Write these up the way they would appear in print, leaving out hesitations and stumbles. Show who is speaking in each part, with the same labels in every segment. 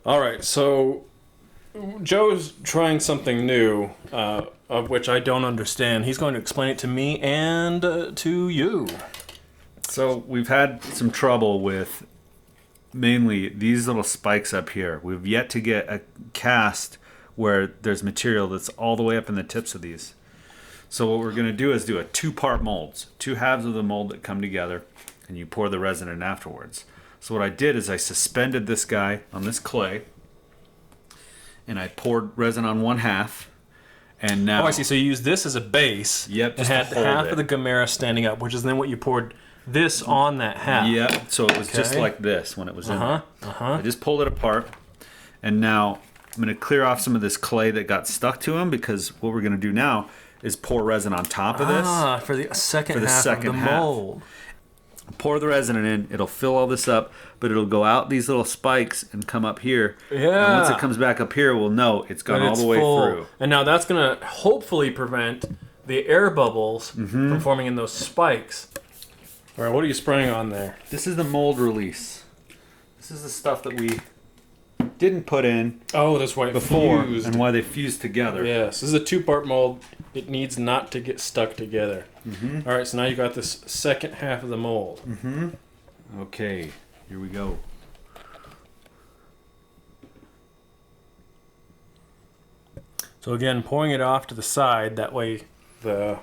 Speaker 1: All right, so Joe's trying something new, of which I don't understand. He's going to explain it to me and to you.
Speaker 2: So we've had some trouble with mainly these little spikes up here. We've yet to get a cast where there's material that's all the way up in the tips of these. So what we're going to do is do a two-part molds, two halves of the mold that come together, and you pour the resin in afterwards. So what I did is I suspended this guy on this clay, and I poured resin on one half, and now...
Speaker 1: Oh, I see. So you use this as a base.
Speaker 2: Yep,
Speaker 1: And
Speaker 2: just to
Speaker 1: had
Speaker 2: hold
Speaker 1: half
Speaker 2: it.
Speaker 1: of the Gamera standing up, which is then what you poured this on that half.
Speaker 2: Yep, so it was just
Speaker 1: Okay.
Speaker 2: like this when it was in there.
Speaker 1: Uh-huh.
Speaker 2: I just pulled it apart, and now I'm going to clear off some of this clay that got stuck to him, because what we're going to do now is pour resin on top of this.
Speaker 1: Ah, for the second
Speaker 2: For the
Speaker 1: half
Speaker 2: second
Speaker 1: of the
Speaker 2: half.
Speaker 1: mold.
Speaker 2: Pour the resin in, it'll fill all this up, but it'll go out these little spikes and come up here.
Speaker 1: Yeah.
Speaker 2: And once it comes back up here, we'll know it's gone
Speaker 1: And
Speaker 2: all
Speaker 1: it's
Speaker 2: the way
Speaker 1: full.
Speaker 2: through.
Speaker 1: And now that's going to hopefully prevent the air bubbles from forming in those spikes. All right, what are you spraying on there?
Speaker 2: This is the mold release. This is the stuff that we didn't put in
Speaker 1: Oh, that's why it
Speaker 2: before
Speaker 1: fused.
Speaker 2: and why they fused together.
Speaker 1: Yes, this is a two-part mold. It needs not to get stuck together. All right, so now you got this second half of the mold.
Speaker 2: Okay, here we go.
Speaker 1: So again, pouring it off to the side, that way the...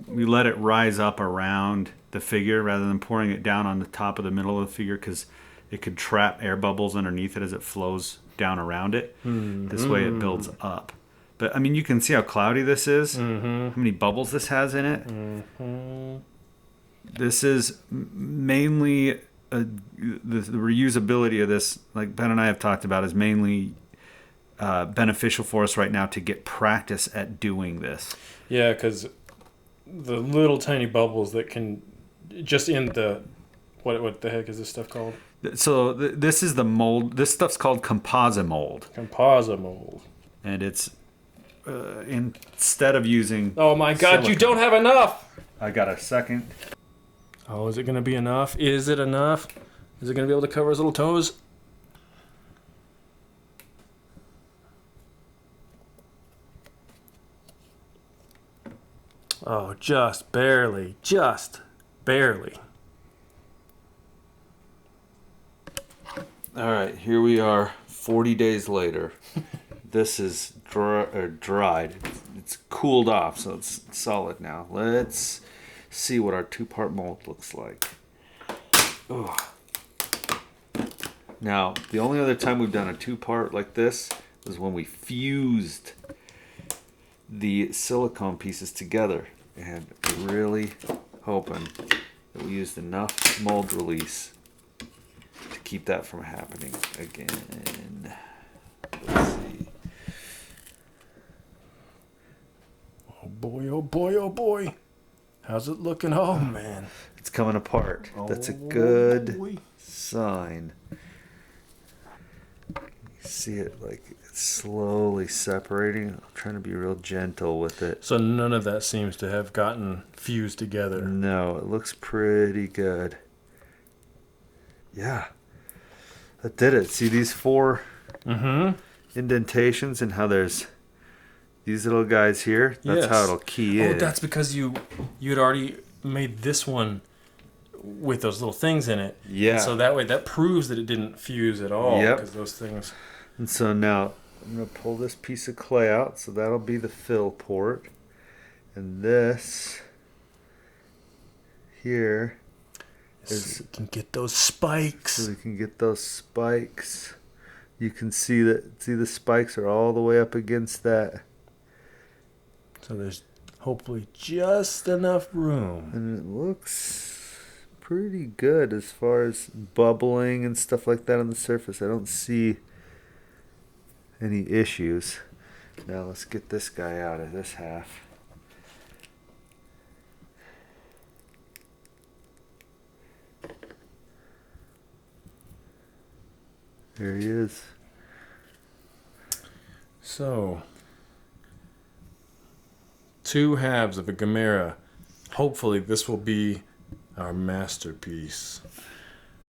Speaker 2: We let it rise up around the figure rather than pouring it down on the top of the middle of the figure, because it could trap air bubbles underneath it as it flows down around it. This way it builds up. But I mean, you can see how cloudy this is, how many bubbles this has in it. This is mainly the reusability of this, like Ben and I have talked about, is mainly beneficial for us right now to get practice at doing this.
Speaker 1: Yeah, because the little tiny bubbles that can... Just in the... What the heck is this stuff called?
Speaker 2: So this is the mold. This stuff's called composite mold,
Speaker 1: Composite mold.
Speaker 2: and it's instead of using.
Speaker 1: Oh my god, you
Speaker 2: silicone-
Speaker 1: don't have enough!
Speaker 2: I got a second.
Speaker 1: Oh, is it going to be enough? Is it enough? Is it going to be able to cover his little toes? Oh, just barely. Just barely.
Speaker 2: All right, here we are, 40 days later. This is dried. It's cooled off, so it's solid now. Let's see what our two-part mold looks like. Ugh. Now, the only other time we've done a two-part like this was when we fused the silicone pieces together, and we're really hoping that we used enough mold release to keep that from happening again. Let's see.
Speaker 1: Oh boy, oh boy, oh boy. How's it looking? Oh man.
Speaker 2: It's coming apart. That's a
Speaker 1: Oh,
Speaker 2: good
Speaker 1: boy.
Speaker 2: sign. You see it like it's slowly separating. I'm trying to be real gentle with it.
Speaker 1: So none of that seems to have gotten fused together.
Speaker 2: No, it looks pretty good. Yeah. That did it. See these four indentations and how there's these little guys here? That's
Speaker 1: Yes.
Speaker 2: how it'll key
Speaker 1: Oh,
Speaker 2: in.
Speaker 1: that's because you had already made this one with those little things in it.
Speaker 2: Yeah.
Speaker 1: So that way, that proves that it didn't fuse at all.
Speaker 2: Yep.
Speaker 1: Because those things.
Speaker 2: And so now I'm going to pull this piece of clay out. So that'll be the fill port. And this here
Speaker 1: So you can get those spikes.
Speaker 2: so we can get those spikes. You can see the spikes are all the way up against that.
Speaker 1: So there's hopefully just enough room.
Speaker 2: And it looks pretty good as far as bubbling and stuff like that on the surface. I don't see any issues. Now let's get this guy out of this half. There he is.
Speaker 1: So, two halves of a Gamera. Hopefully this will be our masterpiece.